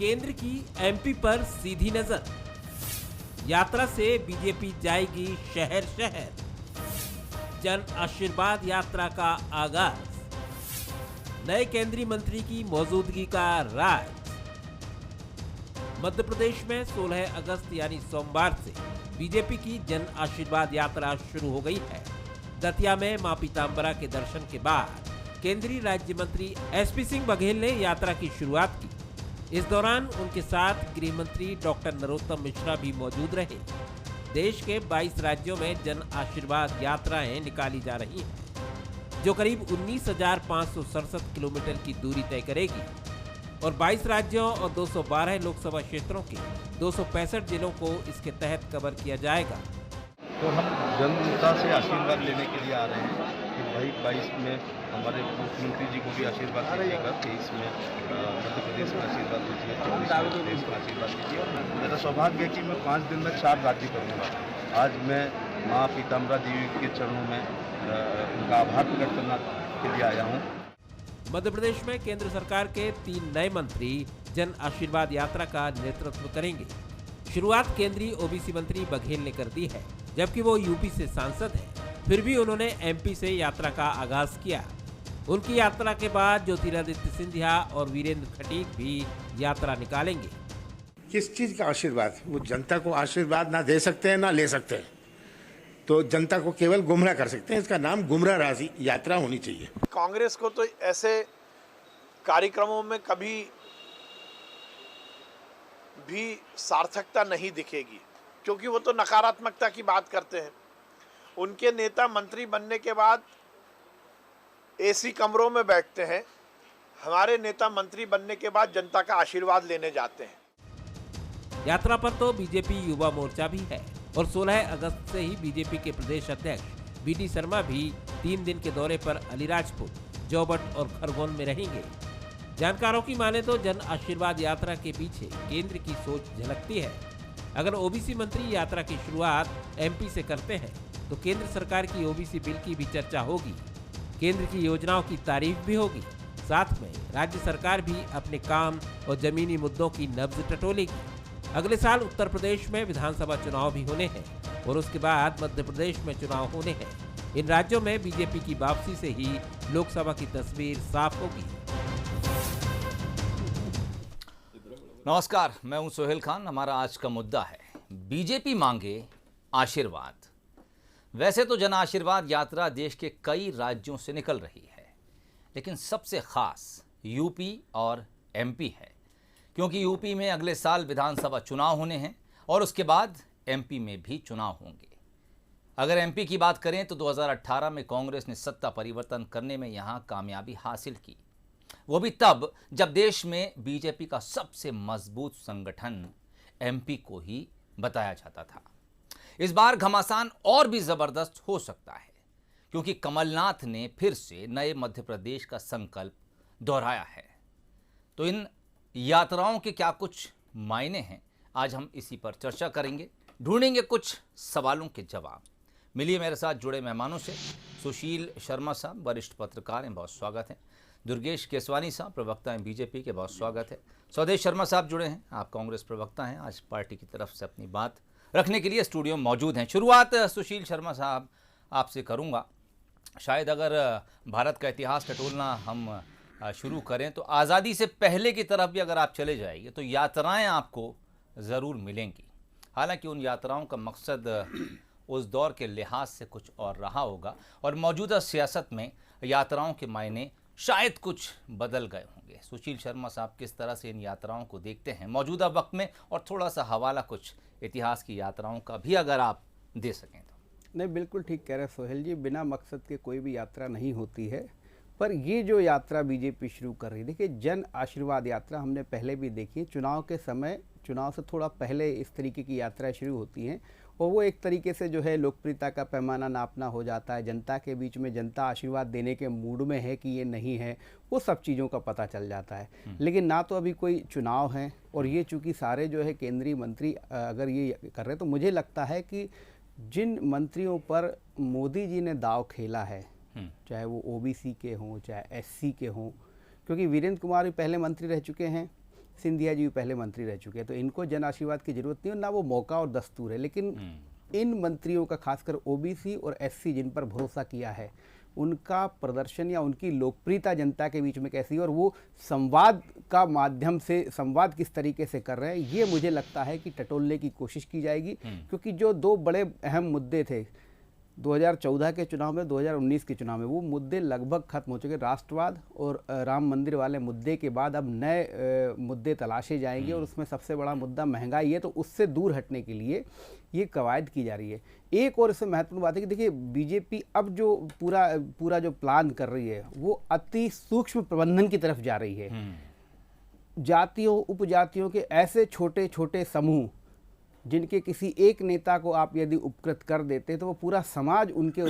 केंद्र की एमपी पर सीधी नजर। यात्रा से बीजेपी जाएगी शहर शहर। जन आशीर्वाद यात्रा का आगाज। नए केंद्रीय मंत्री की मौजूदगी का राज। मध्य प्रदेश में 16 अगस्त यानी सोमवार से बीजेपी की जन आशीर्वाद यात्रा शुरू हो गई है। दतिया में मां पीताम्बरा के दर्शन के बाद केंद्रीय राज्य मंत्री एसपी सिंह बघेल ने यात्रा की शुरुआत की। इस दौरान उनके साथ गृह मंत्री डॉक्टर नरोत्तम मिश्रा भी मौजूद रहे। देश के 22 राज्यों में जन आशीर्वाद यात्राएं निकाली जा रही हैं, जो करीब 19,567 किलोमीटर की दूरी तय करेगी और 22 राज्यों और 212 लोकसभा क्षेत्रों के 265 जिलों को इसके तहत कवर किया जाएगा। तो हम जनता से आशीर्वाद लेने के लिए आ रहे हैं कि भाई 22 में हमारे मुख्यमंत्री जी को भी आशीर्वाद दीजिएगा, 23 में मध्य प्रदेश में आशीर्वाद दीजिए, 24 में प्रदेश में आशीर्वाद दीजिए। मेरा सौभाग्य है कि मैं 5 दिन में 4 राज्य करूँगा। आज मैं माँ पीताम्बरा देवी के चरणों में उनका आभार प्रकट करने के लिए आया हूँ। मध्य प्रदेश में केंद्र सरकार के 3 नए मंत्री जन आशीर्वाद यात्रा का नेतृत्व करेंगे। शुरुआत केंद्रीय ओबीसी मंत्री बघेल ने कर दी है, जबकि वो यूपी से सांसद हैं। फिर भी उन्होंने एमपी से यात्रा का आगाज किया। उनकी यात्रा के बाद ज्योतिरादित्य सिंधिया और वीरेंद्र खटीक भी यात्रा निकालेंगे। किस चीज का आशीर्वाद? वो जनता को आशीर्वाद ना दे सकते हैं ना ले सकते हैं, तो जनता को केवल गुमराह कर सकते हैं। इसका नाम गुमराह राशि यात्रा होनी चाहिए। कांग्रेस को तो ऐसे कार्यक्रमों में कभी भी सार्थकता नहीं दिखेगी, क्योंकि वो तो नकारात्मकता की बात करते हैं। उनके नेता मंत्री बनने के बाद एसी कमरों में बैठते हैं। हमारे नेता मंत्री बनने के बाद जनता का आशीर्वाद लेने जाते हैं। यात्रा पर तो बीजेपी युवा मोर्चा भी है और 16 अगस्त से ही बीजेपी के प्रदेश अध्यक्ष बीडी शर्मा भी 3 दिन के दौरे पर अलीराजपुर, जोबट और खरगोन में रहेंगे। जानकारों की माने तो जन आशीर्वाद यात्रा के पीछे केंद्र की सोच झलकती है। अगर ओबीसी मंत्री यात्रा की शुरुआत एमपी से करते हैं तो केंद्र सरकार की ओबीसी बिल की भी चर्चा होगी, केंद्र की योजनाओं की तारीफ भी होगी। साथ में राज्य सरकार भी अपने काम और जमीनी मुद्दों की नब्ज टटोलेगी। अगले साल उत्तर प्रदेश में विधानसभा चुनाव भी होने हैं और उसके बाद मध्य प्रदेश में चुनाव होने हैं। इन राज्यों में बीजेपी की वापसी से ही लोकसभा की तस्वीर साफ होगी। नमस्कार, मैं हूं सोहेल खान। हमारा आज का मुद्दा है बीजेपी मांगे आशीर्वाद। वैसे तो जन आशीर्वाद यात्रा देश के कई राज्यों से निकल रही है, लेकिन सबसे खास यूपी और एमपी है, क्योंकि यूपी में अगले साल विधानसभा चुनाव होने हैं और उसके बाद एमपी में भी चुनाव होंगे। अगर एमपी की बात करें तो 2018 में कांग्रेस ने सत्ता परिवर्तन करने में यहां कामयाबी हासिल की, वो भी तब जब देश में बीजेपी का सबसे मजबूत संगठन एमपी को ही बताया जाता था। इस बार घमासान और भी जबरदस्त हो सकता है, क्योंकि कमलनाथ ने फिर से नए मध्य प्रदेश का संकल्प दोहराया है। तो इन यात्राओं के क्या कुछ मायने हैं, आज हम इसी पर चर्चा करेंगे, ढूंढेंगे कुछ सवालों के जवाब। मिलिए मेरे साथ जुड़े मेहमानों से। सुशील शर्मा साहब वरिष्ठ पत्रकार हैं, बहुत स्वागत है। दुर्गेश केसवानी साहब प्रवक्ता हैं बीजेपी के, बहुत स्वागत है। स्वदेश शर्मा साहब जुड़े हैं, आप कांग्रेस प्रवक्ता हैं, आज पार्टी की तरफ से अपनी बात रखने के लिए स्टूडियो में मौजूद हैं। शुरुआत सुशील शर्मा साहब आपसे करूंगा। शायद अगर भारत का इतिहास टटोलना हम शुरू करें तो आज़ादी से पहले की तरफ भी अगर आप चले जाइए तो यात्राएं आपको ज़रूर मिलेंगी। हालांकि उन यात्राओं का मकसद उस दौर के लिहाज से कुछ और रहा होगा और मौजूदा सियासत में यात्राओं के मायने शायद कुछ बदल गए होंगे। सुशील शर्मा साहब किस तरह से इन यात्राओं को देखते हैं मौजूदा वक्त में, और थोड़ा सा हवाला कुछ इतिहास की यात्राओं का भी अगर आप दे सकें तो। नहीं, बिल्कुल ठीक कह रहे हैं सोहेल जी, बिना मकसद के कोई भी यात्रा नहीं होती है। पर ये जो यात्रा बीजेपी शुरू कर रही है, देखिए जन आशीर्वाद यात्रा हमने पहले भी देखी। चुनाव के समय, चुनाव से थोड़ा पहले इस तरीके की यात्राएं शुरू होती हैं और वो एक तरीके से जो है लोकप्रियता का पैमाना नापना हो जाता है। जनता के बीच में जनता आशीर्वाद देने के मूड में है कि ये नहीं है, वो सब चीज़ों का पता चल जाता है। लेकिन ना तो अभी कोई चुनाव है और ये चूँकि सारे जो है केंद्रीय मंत्री अगर ये कर रहे हैं, तो मुझे लगता है कि जिन मंत्रियों पर मोदी जी ने दाव खेला है, चाहे वो ओबीसी के हों चाहे एससी के हों, क्योंकि वीरेंद्र कुमार भी पहले मंत्री रह चुके हैं सिंधिया जी भी पहले मंत्री रह चुके हैं, तो इनको जन आशीर्वाद की जरूरत नहीं है, ना वो मौका और दस्तूर है। लेकिन इन मंत्रियों का खासकर ओबीसी और एससी जिन पर भरोसा किया है, उनका प्रदर्शन या उनकी लोकप्रियता जनता के बीच में कैसी है और वो संवाद का माध्यम से संवाद किस तरीके से कर रहे हैं, ये मुझे लगता है कि टटोलने की कोशिश की जाएगी। क्योंकि जो दो बड़े अहम मुद्दे थे 2014 के चुनाव में, 2019 के चुनाव में, वो मुद्दे लगभग खत्म हो चुके। राष्ट्रवाद और राम मंदिर वाले मुद्दे के बाद अब नए मुद्दे तलाशे जाएंगे और उसमें सबसे बड़ा मुद्दा महंगाई है। तो उससे दूर हटने के लिए ये कवायद की जा रही है। एक और इससे महत्वपूर्ण बात है कि देखिए बीजेपी अब जो पूरा जो प्लान कर रही है वो अति सूक्ष्म प्रबंधन की तरफ जा रही है। जातियों उपजातियों के ऐसे छोटे छोटे समूह जिनके किसी एक नेता को आप यदि उपकृत कर देते तो वो पूरा समाज उनके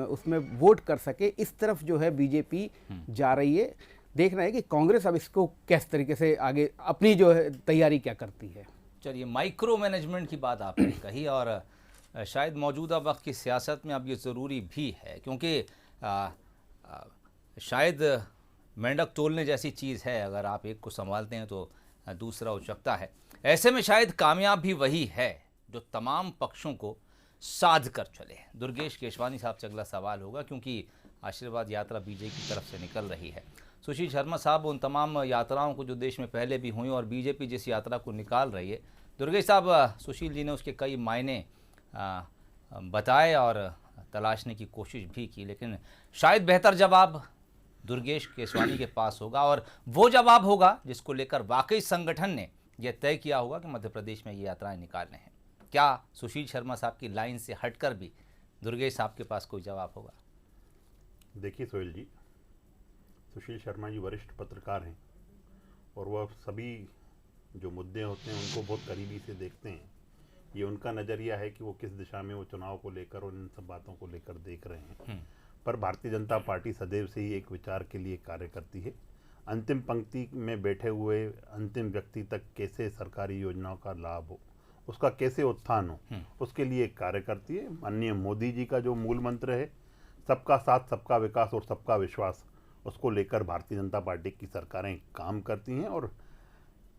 उसमें वोट कर सके, इस तरफ जो है बीजेपी जा रही है। देखना है कि कांग्रेस अब इसको किस तरीके से आगे अपनी जो है तैयारी क्या करती है। चलिए, माइक्रो मैनेजमेंट की बात आपने कही और शायद मौजूदा वक्त की सियासत में अब ये ज़रूरी भी है, क्योंकि शायद मेंढक तोलने जैसी चीज़ है, अगर आप एक को संभालते हैं तो दूसरा उचकता है। ऐसे में शायद कामयाब भी वही है जो तमाम पक्षों को साध कर चले। दुर्गेश केशवानी साहब से अगला सवाल होगा, क्योंकि आशीर्वाद यात्रा बीजेपी की तरफ से निकल रही है। सुशील शर्मा साहब, उन तमाम यात्राओं को जो देश में पहले भी हुई और बीजेपी जिस यात्रा को निकाल रही है, दुर्गेश साहब, सुशील जी ने उसके कई मायने बताए और तलाशने की कोशिश भी की, लेकिन शायद बेहतर जवाब दुर्गेश केशवानी के पास होगा और वो जवाब होगा जिसको लेकर वाकई संगठन ने यह तय किया होगा कि मध्य प्रदेश में ये यात्राएं निकालने हैं। क्या सुशील शर्मा साहब की लाइन से हटकर भी दुर्गेश साहब के पास कोई जवाब होगा? देखिए सोहेल जी, सुशील शर्मा जी वरिष्ठ पत्रकार हैं और वह सभी जो मुद्दे होते हैं उनको बहुत करीबी से देखते हैं। ये उनका नज़रिया है कि वो किस दिशा में वो चुनाव को लेकर और इन सब बातों को लेकर देख रहे हैं। पर भारतीय जनता पार्टी सदैव से ही एक विचार के लिए कार्य करती है। अंतिम पंक्ति में बैठे हुए अंतिम व्यक्ति तक कैसे सरकारी योजनाओं का लाभ हो, उसका कैसे उत्थान हो, उसके लिए कार्य करती है। माननीय मोदी जी का जो मूल मंत्र है, सबका साथ, सबका विकास और सबका विश्वास, उसको लेकर भारतीय जनता पार्टी की सरकारें काम करती हैं। और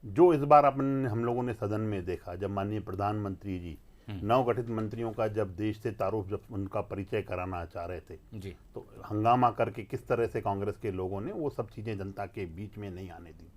जो इस बार हम लोगों ने सदन में देखा, जब माननीय प्रधानमंत्री जी नवगठित मंत्रियों का जब देश से तारुफ जब उनका परिचय कराना चाह रहे थे जी, तो हंगामा करके किस तरह से कांग्रेस के लोगों ने वो सब चीज़ें जनता के बीच में नहीं आने दी।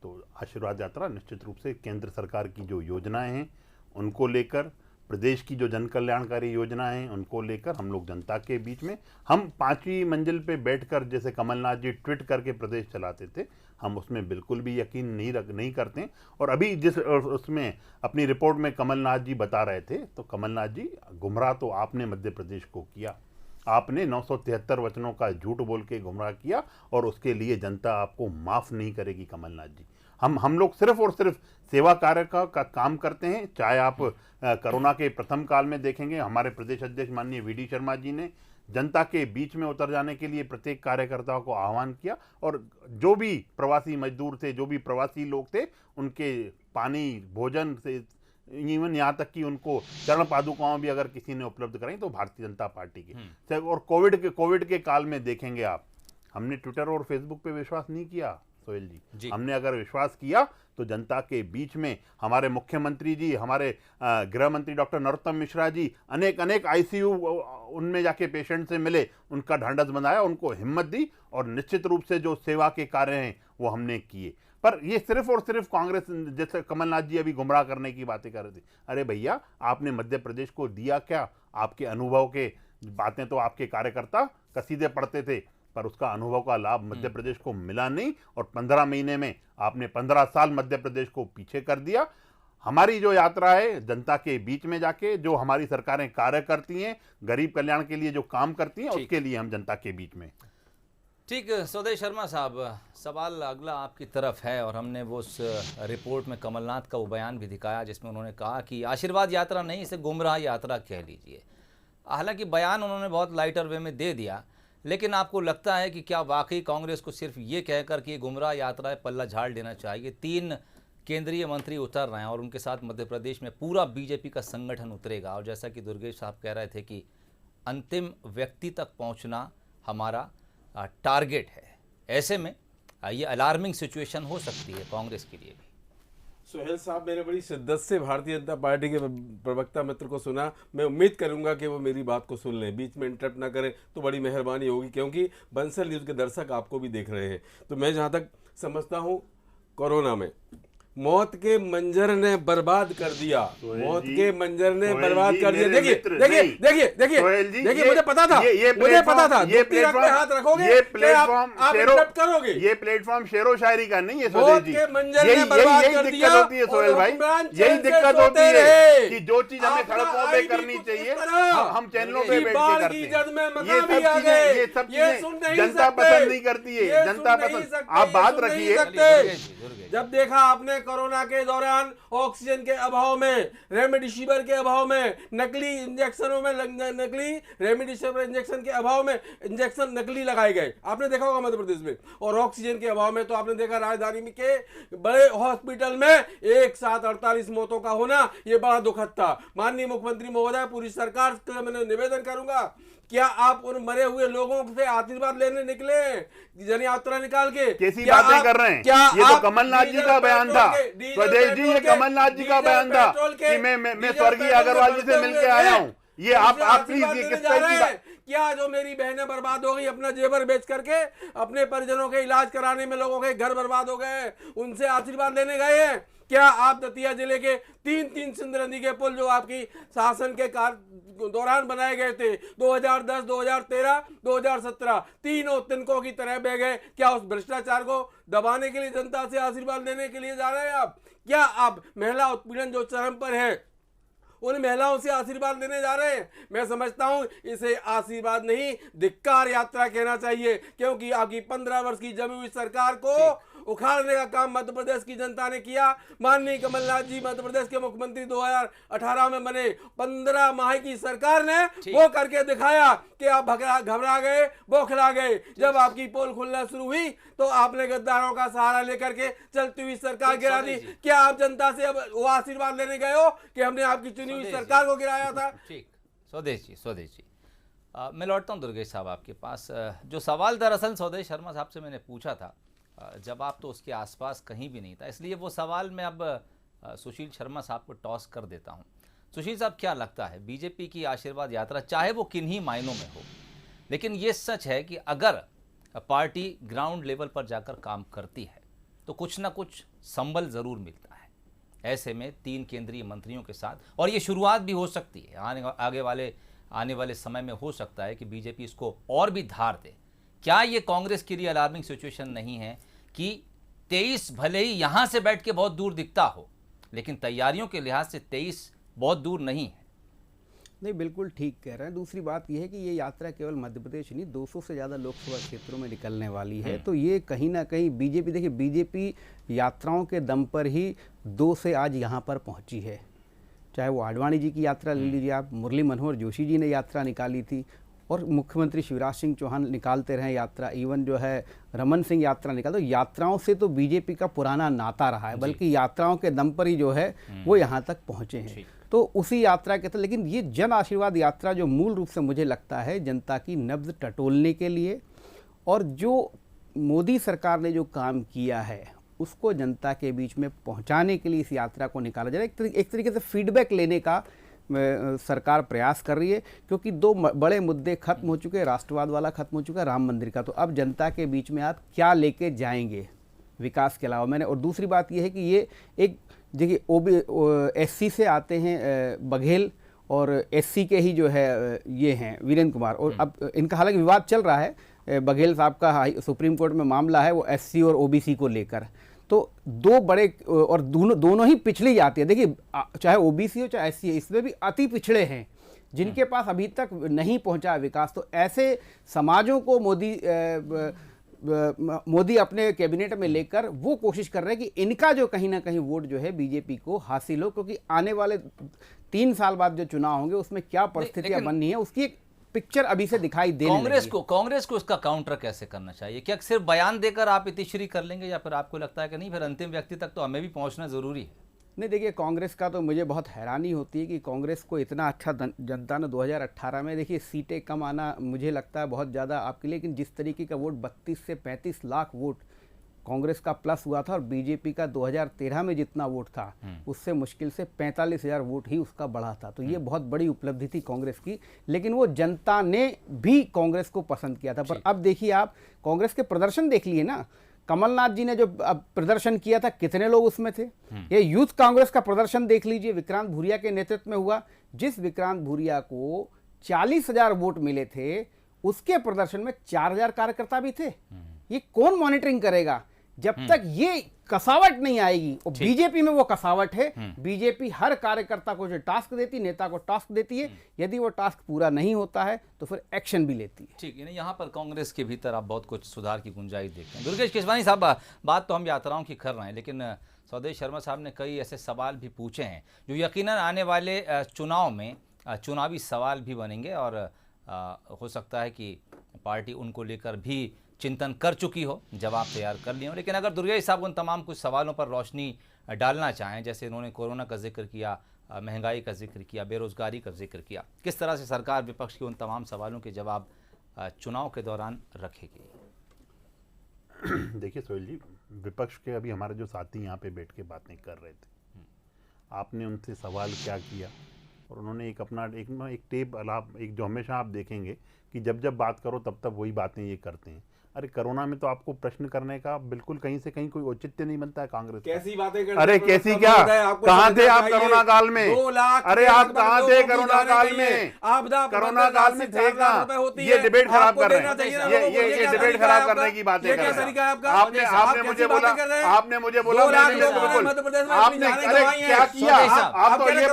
तो आशीर्वाद यात्रा निश्चित रूप से केंद्र सरकार की जो योजनाएं हैं उनको लेकर, प्रदेश की जो जन कल्याणकारी योजनाएं हैं उनको लेकर हम लोग जनता के बीच में, हम 5वीं मंजिल पे बैठकर जैसे कमलनाथ जी ट्वीट करके प्रदेश चलाते थे, हम उसमें बिल्कुल भी यकीन नहीं करते। और अभी जिस उसमें अपनी रिपोर्ट में कमलनाथ जी बता रहे थे, तो कमलनाथ जी, गुमराह तो आपने मध्य प्रदेश को किया, आपने 973 वचनों का झूठ बोल के गुमराह किया और उसके लिए जनता आपको माफ़ नहीं करेगी कमलनाथ जी। हम लोग सिर्फ और सिर्फ सेवा कार्य का काम करते हैं। चाहे आप कोरोना के प्रथम काल में देखेंगे, हमारे प्रदेश अध्यक्ष माननीय वीडी शर्मा जी ने जनता के बीच में उतर जाने के लिए प्रत्येक कार्यकर्ताओं को आह्वान किया और जो भी प्रवासी मजदूर थे, जो भी प्रवासी लोग थे, उनके पानी, भोजन से इवन यहाँ तक कि उनको चरण पादुकाओं भी अगर किसी ने उपलब्ध कराई तो भारतीय जनता पार्टी के। और कोविड के काल में देखेंगे आप, हमने ट्विटर और फेसबुक पे विश्वास नहीं किया सोहेल जी। हमने अगर विश्वास किया तो जनता के बीच में हमारे मुख्यमंत्री जी, हमारे गृह मंत्री डॉक्टर नरोत्तम मिश्रा जी अनेक आईसीयू उनमें जाके पेशेंट से मिले, उनका ढांढस बंधाया, उनको हिम्मत दी और निश्चित रूप से जो सेवा के कार्य हैं वो हमने किए। पर ये सिर्फ और सिर्फ कांग्रेस, जैसे कमलनाथ जी अभी गुमराह करने की बातें कर रहे थे, अरे भैया आपने मध्य प्रदेश को दिया क्या? आपके अनुभव के बातें तो आपके कार्यकर्ता कसीदे पढ़ते थे, पर उसका अनुभव का लाभ मध्य प्रदेश को मिला नहीं और 15 महीने में आपने 15 साल मध्य प्रदेश को पीछे कर दिया। हमारी जो यात्रा है जनता के बीच में जाके, जो हमारी सरकारें कार्य करती हैं, गरीब कल्याण के लिए जो काम करती हैं, उसके लिए हम जनता के बीच में। ठीक, स्वदेश शर्मा साहब, सवाल अगला आपकी तरफ है और हमने वो उस रिपोर्ट में कमलनाथ का वो बयान भी दिखाया जिसमें उन्होंने कहा कि आशीर्वाद यात्रा नहीं, इसे गुमराह यात्रा कह लीजिए। हालांकि बयान उन्होंने बहुत लाइटर वे में दे दिया, लेकिन आपको लगता है कि क्या वाकई कांग्रेस को सिर्फ ये कहकर कि गुमराह यात्रा पल्ला झाड़ देना चाहिए? 3 केंद्रीय मंत्री उतर रहे हैं और उनके साथ मध्य प्रदेश में पूरा बीजेपी का संगठन उतरेगा और जैसा कि दुर्गेश साहब कह रहे थे कि अंतिम व्यक्ति तक पहुंचना हमारा टारगेट है। ऐसे में ये अलार्मिंग सिचुएशन हो सकती है कांग्रेस के लिए भी। सोहेल साहब, मैंने बड़ी शिद्दत से भारतीय जनता पार्टी के प्रवक्ता मित्र को सुना। मैं उम्मीद करूंगा कि वो मेरी बात को सुन लें, बीच में इंटरप्ट ना करें तो बड़ी मेहरबानी होगी, क्योंकि बंसल न्यूज़ के दर्शक आपको भी देख रहे हैं। तो मैं जहां तक समझता हूं, कोरोना में मौत के मंजर ने बर्बाद कर दिया, मौत के मंजर ने बर्बाद कर दिया। देखिए देखिए देखिए देखिए देखिए, मुझे पता था, मुझे पता था, ये प्लेटफॉर्म हाथ रखोगे, ये प्लेटफॉर्म आप इंटरप्ट करोगे। ये प्लेटफॉर्म शेरो शायरी का नहीं है मौत जी। के मंजर ने बर्बाद कर दिया। होती है सोहेल भाई, यही दिक्कत होती है कि जो चीज हमें सड़कों पे करनी चाहिए हम चैनलों पे बैठ के करते हैं। ये सब चीजें जनता पसंद नहीं करती है, जनता पसंद। आप बात रखिए, जब देखा आपने कोरोना के दौरान ऑक्सीजन के अभाव में, रेमडेसिविर के अभाव में, नकली इंजेक्शनों में नकली रेमडेसिविर इंजेक्शन के अभाव में इंजेक्शन नकली लगाए गए, आपने देखा होगा मध्य प्रदेश में। और ऑक्सीजन के अभाव में तो आपने देखा राजधानी में के बड़े हॉस्पिटल में एक साथ 48 मौतों का होना, ये बड़ा दुखद था। माननीय मुख्यमंत्री महोदय, पूरी सरकार से मैंने निवेदन करूंगा, क्या आप उन मरे हुए लोगों से आशीर्वाद लेने निकले जन यात्रा निकाल के? कैसी बातें कर रहे हैं? ये तो कमलनाथ जी का बयान था स्वदेश जी, ये कमलनाथ जी का बयान था कि मैं स्वर्गीय अग्रवाल जी से मिलकर आया हूँ। ये आप प्लीज, ये किस तरह की बात? क्या जो मेरी बहनें बर्बाद हो गई अपना जेवर बेच करके, अपने परिजनों के इलाज कराने में लोगों के घर बर्बाद हो गए, उनसे आशीर्वाद लेने गए हैं? क्या आप दतिया जिले के तीन सिंध नदी के पुल जो आपकी शासन के दौरान बनाए गए थे 2010, 2013, 2017, तीनों तिनकों की तरह बह गए? क्या उस भ्रष्टाचार को दबाने के लिए जनता से आशीर्वाद लेने के लिए जा रहे हैं आप? क्या आप महिला उत्पीड़न जो चरम पर है उन महिलाओं से आशीर्वाद लेने जा रहे हैं? मैं समझता हूं इसे आशीर्वाद नहीं, धिक्कार यात्रा कहना चाहिए, क्योंकि आपकी 15 वर्ष की जमी हुई सरकार को उखाड़ने का काम मध्य प्रदेश की जनता ने किया। माननीय कमलनाथ जी मध्य प्रदेश के मुख्यमंत्री 2018 में बने, 15 माह की सरकार ने वो करके दिखाया कि आप घबरा गए, बौखला गए। जब आपकी पोल खुलना शुरू हुई तो आपने गद्दारों का सहारा लेकर के चलती हुई सरकार गिरा दी। क्या आप जनता से अब वो आशीर्वाद लेने गए हो कि हमने आपकी चुनी हुई सरकार को गिराया था? ठीक, स्वदेश जी मैं लौटता हूँ दुर्गेश साहब आपके पास। जो सवाल दरअसल स्वदेश शर्मा साहब से मैंने पूछा था, जवाब तो उसके आसपास कहीं भी नहीं था, इसलिए वो सवाल मैं अब सुशील शर्मा साहब को टॉस कर देता हूं। सुशील साहब, क्या लगता है बीजेपी की आशीर्वाद यात्रा, चाहे वो किन्हीं मायनों में हो, लेकिन ये सच है कि अगर पार्टी ग्राउंड लेवल पर जाकर काम करती है तो कुछ ना कुछ संबल ज़रूर मिलता है। ऐसे में 3 केंद्रीय मंत्रियों के साथ, और ये शुरुआत भी हो सकती है, आने वाले समय में हो सकता है कि बीजेपी इसको और भी धार दे। क्या ये कांग्रेस के लिए अलार्मिंग सिचुएशन नहीं है कि 23 भले ही यहां से बैठ के बहुत दूर दिखता हो, लेकिन तैयारियों के लिहाज से 23 बहुत दूर नहीं है? नहीं, बिल्कुल ठीक कह रहे हैं। दूसरी बात यह है कि ये यात्रा केवल मध्य प्रदेश नहीं, 200 से ज़्यादा लोकसभा क्षेत्रों में निकलने वाली है। तो ये कहीं ना कहीं बीजेपी, देखिए बीजेपी यात्राओं के दम पर ही 2 से आज यहाँ पर पहुँची है। चाहे वो आडवाणी जी की यात्रा ले लीजिए आप, मुरली मनोहर जोशी जी ने यात्रा निकाली थी, और मुख्यमंत्री शिवराज सिंह चौहान निकालते रहे यात्रा, इवन जो है रमन सिंह यात्रा निकालते। तो यात्राओं से तो बीजेपी का पुराना नाता रहा है, बल्कि यात्राओं के दम पर ही जो है वो यहाँ तक पहुँचे हैं। तो उसी यात्रा के तहत, लेकिन ये जन आशीर्वाद यात्रा जो मूल रूप से मुझे लगता है जनता की नब्ज टटोलने के लिए, और जो मोदी सरकार ने जो काम किया है उसको जनता के बीच में पहुँचाने के लिए इस यात्रा को निकाला जाए। एक तरीके से फीडबैक लेने का सरकार प्रयास कर रही है, क्योंकि 2 बड़े मुद्दे खत्म हो चुके हैं। राष्ट्रवाद वाला खत्म हो चुका है, राम मंदिर का। तो अब जनता के बीच में आप क्या लेके जाएंगे विकास के अलावा? मैंने, और दूसरी बात यह है कि ये एक, देखिए एससी से आते हैं बघेल, और एससी के ही जो है ये हैं वीरेंद्र कुमार, और अब इनका हालांकि विवाद चल रहा है, बघेल साहब का सुप्रीम कोर्ट में मामला है वो एससी और ओबीसी को लेकर। तो 2 बड़े, और दोनों ही पिछड़ी जाती है। देखिए चाहे ओबीसी हो चाहे एससी, इसमें भी अति पिछड़े हैं जिनके पास अभी तक नहीं पहुंचा विकास। तो ऐसे समाजों को मोदी अपने कैबिनेट में लेकर वो कोशिश कर रहे हैं कि इनका जो कहीं ना कहीं वोट जो है बीजेपी को हासिल हो, क्योंकि आने वाले 3 साल बाद जो चुनाव होंगे उसमें क्या परिस्थितियां बननी है उसकी एक पिक्चर अभी से दिखाई दे। कांग्रेस को इसका काउंटर कैसे करना चाहिए? क्या सिर्फ बयान देकर आप इतिश्री कर लेंगे, या फिर आपको लगता है कि नहीं, फिर अंतिम व्यक्ति तक तो हमें भी पहुंचना जरूरी है? नहीं, देखिए कांग्रेस का तो मुझे बहुत हैरानी होती है कि कांग्रेस को इतना अच्छा जनता ने 2018 में, देखिए सीटें कम आना मुझे लगता है बहुत ज़्यादा आपके लिए, लेकिन जिस तरीके का वोट 32 से 35 लाख वोट कांग्रेस का प्लस हुआ था और बीजेपी का 2013 में जितना वोट था उससे मुश्किल से 45,000 वोट ही उसका बढ़ा था। तो ये बहुत बड़ी उपलब्धि थी कांग्रेस की, लेकिन वो जनता ने भी कांग्रेस को पसंद किया था। पर अब देखिए, आप कांग्रेस के प्रदर्शन देख लिए ना, कमलनाथ जी ने जो अब प्रदर्शन किया था कितने लोग उसमें थे। ये यूथ कांग्रेस का प्रदर्शन देख लीजिए, विक्रांत भूरिया के नेतृत्व में हुआ। जिस विक्रांत भूरिया को 40,000 वोट मिले थे, उसके प्रदर्शन में 4,000 कार्यकर्ता भी थे। ये कौन मॉनिटरिंग करेगा जब तक ये कसावट नहीं आएगी? और बीजेपी में वो कसावट है। बीजेपी हर कार्यकर्ता को जो टास्क देती, नेता को टास्क देती है, यदि वो टास्क पूरा नहीं होता है तो फिर एक्शन भी लेती है। ठीक है, यहाँ पर कांग्रेस के भीतर आप बहुत कुछ सुधार की गुंजाइश देखते हैं। दुर्गेश केशवानी साहब, बात तो हम यात्राओं की कर रहे हैं, लेकिन स्वदेश शर्मा साहब ने कई ऐसे सवाल भी पूछे हैं जो यकीनन आने वाले चुनाव में चुनावी सवाल भी बनेंगे, और हो सकता है कि पार्टी उनको लेकर भी चिंतन कर चुकी हो, जवाब तैयार कर लिए हो। लेकिन अगर दुर्गेश साहब उन तमाम कुछ सवालों पर रोशनी डालना चाहें, जैसे इन्होंने कोरोना का जिक्र किया, महंगाई का जिक्र किया, बेरोजगारी का जिक्र किया, किस तरह से सरकार विपक्ष के उन तमाम सवालों के जवाब चुनाव के दौरान रखेगी? देखिए सोहेल जी, विपक्ष के अभी हमारे जो साथी यहाँ पे बैठ के बातें कर रहे थे, आपने उनसे सवाल क्या किया, और उन्होंने एक अपना एक टेप एक जो हमेशा आप देखेंगे कि जब जब बात करो तब तब वही बातें ये करते हैं। अरे कोरोना में तो आपको प्रश्न करने का बिल्कुल कहीं से कहीं कोई औचित्य नहीं बनता है कांग्रेस। कैसी बातें करते? अरे कैसी क्या, कहाँ थे आप कोरोना काल में? 2 लाख, अरे आप कहाँ थे कोरोना काल में? कोरोना काल में थे कहाँ? ये डिबेट खराब कर रहे हैं, ये डिबेट खराब करने की बातें कर रहे हैं। आपने मुझे बोला आपने क्या किया? आप तो ये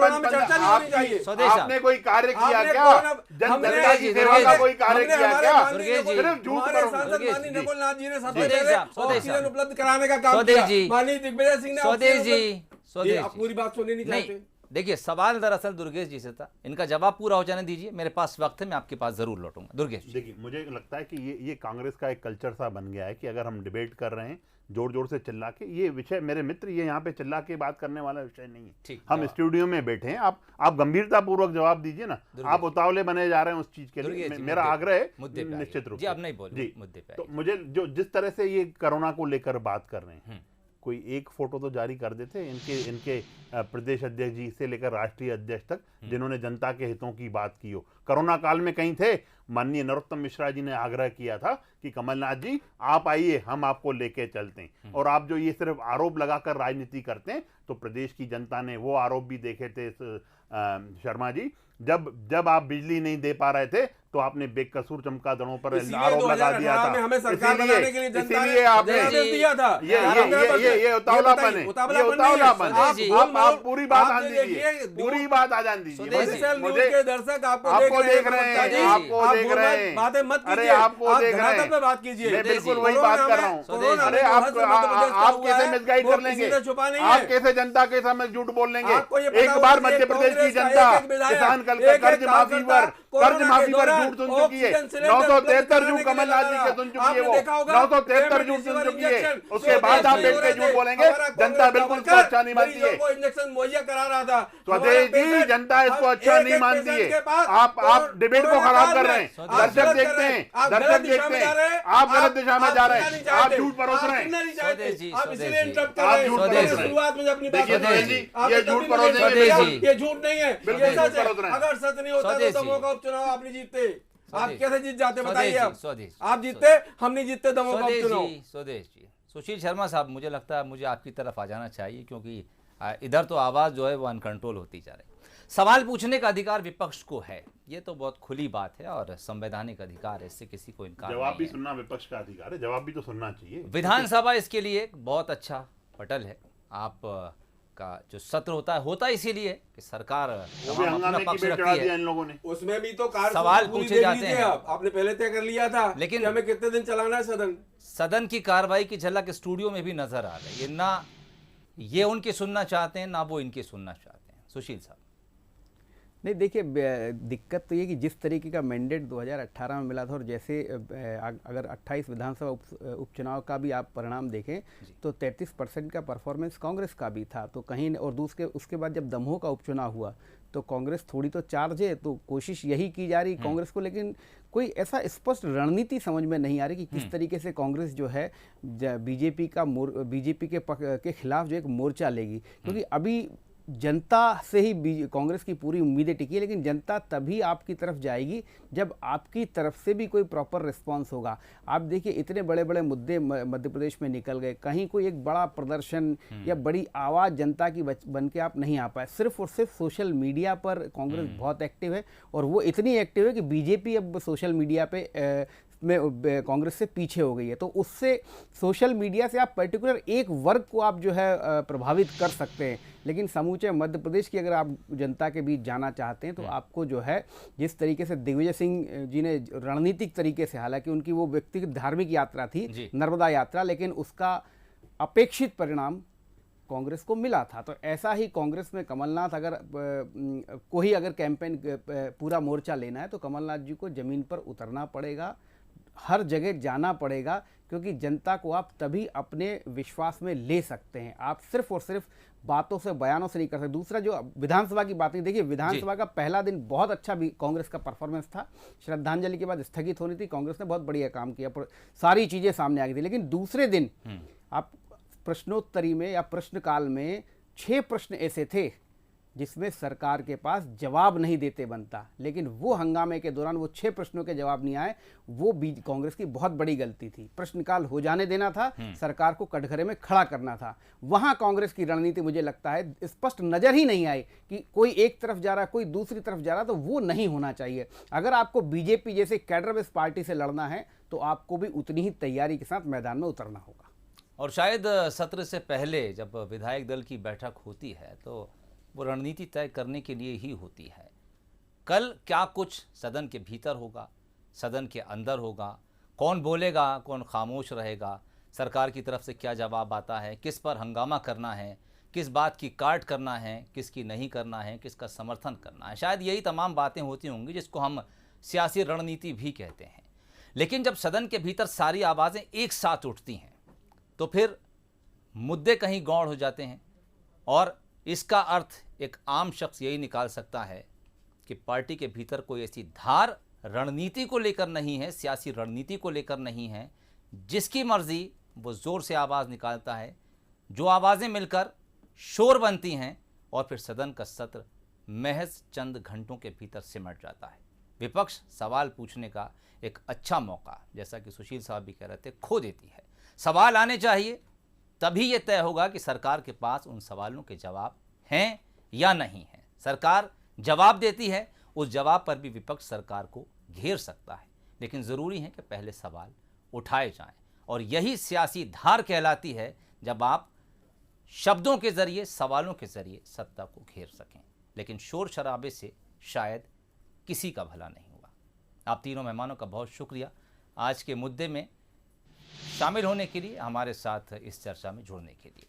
आपने कोई कार्य किया क्या? जनता की सेवा का कोई कार्य किया क्या? सिर्फ झूठ करो। नकुलनाथ जी ने सबसे पहले ऑक्सीजन उपलब्ध कराने का काम किया। माननीय दिग्विजय सिंह ने स्वदेश आप पूरी बात सुननी नहीं चाहते? देखिए, सवाल दरअसल दुर्गेश जी से था, इनका जवाब पूरा हो जाने दीजिए, मेरे पास वक्त है, मैं आपके पास जरूर लौटूंगा। दुर्गेश जी, देखिए, मुझे लगता है कि ये कांग्रेस का एक कल्चर सा बन गया है कि अगर हम डिबेट कर रहे हैं जोर जोर से चिल्ला के, ये विषय मेरे मित्र, ये यहाँ पे चिल्ला के बात करने वाला विषय नहीं है। हम स्टूडियो में बैठे हैं, आप गंभीरता पूर्वक जवाब दीजिए ना। आप उतावले बने जा रहे हैं उस चीज के लिए। मेरा आग्रह है निश्चित रूप से, अब नहीं बोलिए मुद्दे पे। तो मुझे जो जिस तरह से ये कोरोना को लेकर बात कर रहे हैं, कोई एक फोटो तो जारी कर देते इनके प्रदेश अध्यक्ष जी से लेकर राष्ट्रीय अध्यक्ष तक, जिन्होंने जनता के हितों की बात की हो। कोरोना काल में कहीं थे? माननीय नरोत्तम मिश्रा जी ने आग्रह किया था कि कमलनाथ जी आप आइए, हम आपको लेके चलते हैं। और आप जो ये सिर्फ आरोप लगाकर राजनीति करते हैं, तो प्रदेश की जनता ने वो आरोप भी देखे थे शर्मा जी, जब आप बिजली नहीं दे पा रहे थे तो आपने बेकसूर चमगादड़ों पर आरोप लगा दिया था। इसीलिए आपने दिया था। ये उतावलापन है, ये उतावलापन है। आप पूरी बात आ दीजिए, पूरी बात आ जान दीजिए। मुझे दर्शक आपको देख रहे हैं, आपको देख रहे हैं, बातें मत कीजिए, अरे आपको देख रहे हैं, बात कीजिए। मैं बिल्कुल वही बात कर रहा हूँ। अरे आप कैसे मिसगाइड कर लेंगे? आप कैसे जनता के सामने झूठ बोल लेंगे? एक बार मध्य प्रदेश की जनता किसान कर्ज माफी पर झूठ सुन चुकी है। 973 झूठ कमलनाथ जी के सुन चुकी है, वो 973 झूठ सुन चुकी है। उसके बाद आप बैठ के झूठ बोलेंगे? जनता बिल्कुल इसको अच्छा नहीं मानती है। इंजेक्शन मुहैया करा रहा था स्वदेश जी, जनता इसको अच्छा नहीं मानती है। आप डिबेट को खराब कर रहे हैं। दर्शक देखते हैं, आप गलत दिशा में जा रहे हैं, आप झूठ परोस रहे हैं। शुरुआत में अपनी बात ये झूठ परोसेंगे, ये झूठ नहीं है, बिल्कुल झूठ परोस रहे हैं। अगर सच नहीं होता तो दमों का उपचुनाव आप नहीं जीतते। आप कैसे जीत जाते बताइए? आप जीतते, हम नहीं जीतते दमों का उपचुनाव। स्वदेश जी, सुशील शर्मा साहब, मुझे लगता है मुझे आपकी तरफ आ जाना चाहिए, क्योंकि इधर तो आवाज़ जो है वो अनकंट्रोल होती जा रही है। सवाल पूछने का अधिकार विपक्ष को है, ये तो बहुत खुली बात है और संवैधानिक अधिकार है, इससे किसी को इनकार नहीं है। जवाब भी सुनना विपक्ष का अधिकार है, जवाब भी तो सुनना चाहिए। विधानसभा इसके लिए एक बहुत अच्छा पटल है। आप का जो सत्र होता है इसीलिए कि सरकार अपना पक्ष रखती है, इन लोगों ने उसमें भी तो सवाल पूछे जाते हैं। आपने पहले तय कर लिया था, लेकिन हमें कितने दिन चलाना है सदन की कार्रवाई की झलक स्टूडियो में भी नजर आ रही है। ना ये उनकी सुनना चाहते हैं, ना वो इनकी सुनना चाहते हैं। सुशील साहब, नहीं देखिए, दिक्कत तो ये कि जिस तरीके का मैंडेट 2018 में मिला था, और जैसे अगर 28 विधानसभा उपचुनाव का भी आप परिणाम देखें तो 33% का परफॉर्मेंस कांग्रेस का भी था। तो कहीं और दूसरे उसके बाद जब दमोह का उपचुनाव हुआ तो कांग्रेस थोड़ी तो चार्ज है, तो कोशिश यही की जा रही कांग्रेस को, लेकिन कोई ऐसा स्पष्ट रणनीति समझ में नहीं आ रही कि किस तरीके से कांग्रेस जो है बीजेपी के खिलाफ जो एक मोर्चा लेगी, क्योंकि अभी जनता से ही कांग्रेस की पूरी उम्मीदें टिकी है, लेकिन जनता तभी आपकी तरफ जाएगी जब आपकी तरफ से भी कोई प्रॉपर रिस्पांस होगा। आप देखिए इतने बड़े बड़े मुद्दे मध्य प्रदेश में निकल गए, कहीं कोई एक बड़ा प्रदर्शन या बड़ी आवाज़ जनता की बन के आप नहीं आ पाए। सिर्फ और सिर्फ सोशल मीडिया पर कांग्रेस बहुत एक्टिव है, और वो इतनी एक्टिव है कि बीजेपी अब सोशल मीडिया पे में कांग्रेस से पीछे हो गई है। तो उससे सोशल मीडिया से आप पर्टिकुलर एक वर्ग को आप जो है प्रभावित कर सकते हैं, लेकिन समूचे मध्य प्रदेश की अगर आप जनता के बीच जाना चाहते हैं तो आपको जो है जिस तरीके से दिग्विजय सिंह जी ने रणनीतिक तरीके से, हालांकि उनकी वो व्यक्तिगत धार्मिक यात्रा थी नर्मदा यात्रा, लेकिन उसका अपेक्षित परिणाम कांग्रेस को मिला था। तो ऐसा ही कांग्रेस में कमलनाथ अगर कैंपेन पूरा मोर्चा लेना है तो कमलनाथ जी को जमीन पर उतरना पड़ेगा, हर जगह जाना पड़ेगा, क्योंकि जनता को आप तभी अपने विश्वास में ले सकते हैं। आप सिर्फ और सिर्फ बातों से, बयानों से नहीं कर सकते। दूसरा जो विधानसभा की बात है, देखिए विधानसभा का पहला दिन बहुत अच्छा भी कांग्रेस का परफॉर्मेंस था। श्रद्धांजलि के बाद स्थगित होनी थी, कांग्रेस ने बहुत बढ़िया काम किया, पर सारी चीजें सामने आ गई थी। लेकिन दूसरे दिन आप प्रश्नोत्तरी में या प्रश्नकाल में 6 प्रश्न ऐसे थे जिसमें सरकार के पास जवाब नहीं देते बनता, लेकिन वो हंगामे के दौरान वो 6 प्रश्नों के जवाब नहीं आए, वो कांग्रेस की बहुत बड़ी गलती थी। प्रश्नकाल हो जाने देना था, सरकार को कटघरे में खड़ा करना था। वहां कांग्रेस की रणनीति मुझे लगता है स्पष्ट नजर ही नहीं आई कि कोई एक तरफ जा रहा है, कोई दूसरी तरफ जा रहा है, तो वो नहीं होना चाहिए। अगर आपको बीजेपी जैसे कैडर बेस पार्टी से लड़ना है तो आपको भी उतनी ही तैयारी के साथ मैदान में उतरना होगा। और शायद सत्र से पहले जब विधायक दल की बैठक होती है तो वो रणनीति तय करने के लिए ही होती है। कल क्या कुछ सदन के भीतर होगा, सदन के अंदर होगा, कौन बोलेगा, कौन खामोश रहेगा, सरकार की तरफ से क्या जवाब आता है, किस पर हंगामा करना है, किस बात की काट करना है, किसकी नहीं करना है, किसका समर्थन करना है, शायद यही तमाम बातें होती होंगी जिसको हम सियासी रणनीति भी कहते हैं। लेकिन जब सदन के भीतर सारी आवाज़ें एक साथ उठती हैं तो फिर मुद्दे कहीं गौड़ हो जाते हैं, और इसका अर्थ एक आम शख्स यही निकाल सकता है कि पार्टी के भीतर कोई ऐसी धार रणनीति को लेकर नहीं है, सियासी रणनीति को लेकर नहीं है, जिसकी मर्जी वो ज़ोर से आवाज़ निकालता है, जो आवाज़ें मिलकर शोर बनती हैं और फिर सदन का सत्र महज चंद घंटों के भीतर सिमट जाता है। विपक्ष सवाल पूछने का एक अच्छा मौका, जैसा कि सुशील साहब भी कह रहे थे, खो देती है। सवाल आने चाहिए, तभी ये तय होगा कि सरकार के पास उन सवालों के जवाब हैं या नहीं हैं। सरकार जवाब देती है, उस जवाब पर भी विपक्ष सरकार को घेर सकता है, लेकिन ज़रूरी है कि पहले सवाल उठाए जाएं, और यही सियासी धार कहलाती है जब आप शब्दों के ज़रिए, सवालों के ज़रिए सत्ता को घेर सकें। लेकिन शोर शराबे से शायद किसी का भला नहीं हुआ। आप तीनों मेहमानों का बहुत शुक्रिया आज के मुद्दे में शामिल होने के लिए, हमारे साथ इस चर्चा में जुड़ने के लिए।